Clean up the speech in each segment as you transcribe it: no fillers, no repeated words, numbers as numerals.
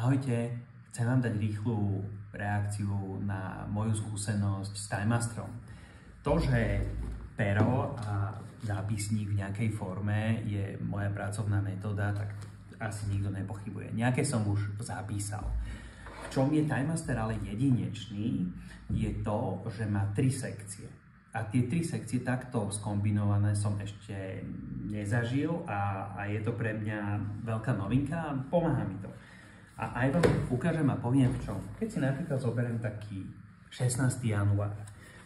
Ahojte, chcem vám dať rýchlu reakciu na moju skúsenosť s Time Masterom. To, že pero a zápisník v nejakej forme je moja pracovná metóda, tak asi nikto nepochybuje. Nejaké som už zapísal. V čom je Time Master ale jedinečný, je to, že má 3 sekcie. A tie 3 sekcie takto skombinované som ešte nezažil a je to pre mňa veľká novinka a pomáha mi to. A aj vám ukážem a poviem v čom. Keď si napríklad zoberiem taký 16. január,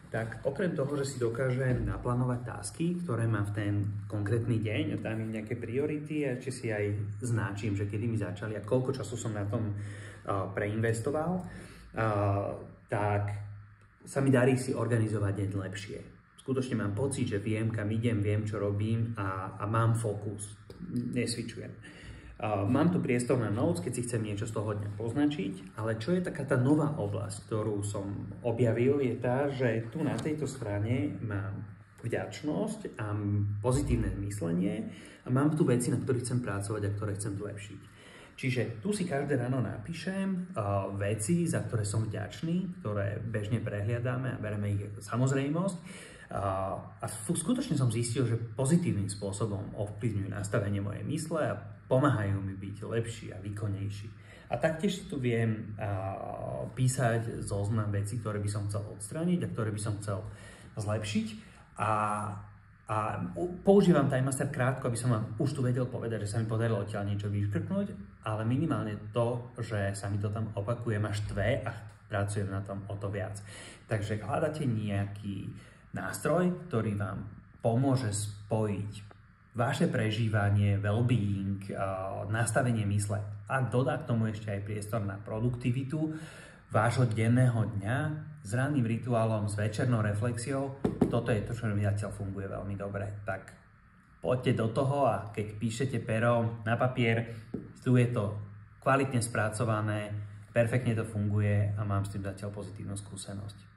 tak okrem toho, že si dokážem naplánovať tasky, ktoré mám v ten konkrétny deň, dám im nejaké priority a ešte si aj značím, že kedy mi začali a koľko času som na tom preinvestoval, tak sa mi darí si organizovať deň lepšie. Skutočne mám pocit, že viem, kam idem, viem, čo robím a mám fokus. Nesvičujem. Mám tu priestor na notes, keď si chcem niečo z toho dňa poznačiť, ale čo je taká tá nová oblasť, ktorú som objavil, je tá, že tu na tejto strane mám vďačnosť a pozitívne myslenie a mám tu veci, na ktorých chcem pracovať a ktoré chcem zlepšiť. Čiže tu si každé ráno napíšem veci, za ktoré som vďačný, ktoré bežne prehliadáme a bereme ich ako samozrejmosť. A skutočne som zistil, že pozitívnym spôsobom ovplyvňujú nastavenie mojej mysle a pomáhajú mi byť lepší a výkonnejší. A taktiež si tu viem písať zoznam vecí, ktoré by som chcel odstrániť a ktoré by som chcel zlepšiť. A používam Time Master krátko, aby som vám už tu vedel povedať, že sa mi podarilo odtiaľ niečo vyškrtnúť, ale minimálne to, že sa mi to tam opakuje, ma štve a pracujem na tom o to viac. Takže hľadáte nejaký nástroj, ktorý vám pomôže spojiť vaše prežívanie, well-being, nastavenie mysle a dodá k tomu ešte aj priestor na produktivitu vášho denného dňa s ranným rituálom, s večernou reflexiou. Toto je to, čo mi zatiaľ funguje veľmi dobre. Tak poďte do toho a keď píšete pero na papier, tu je to kvalitne spracované, perfektne to funguje a mám s tým zatiaľ pozitívnu skúsenosť.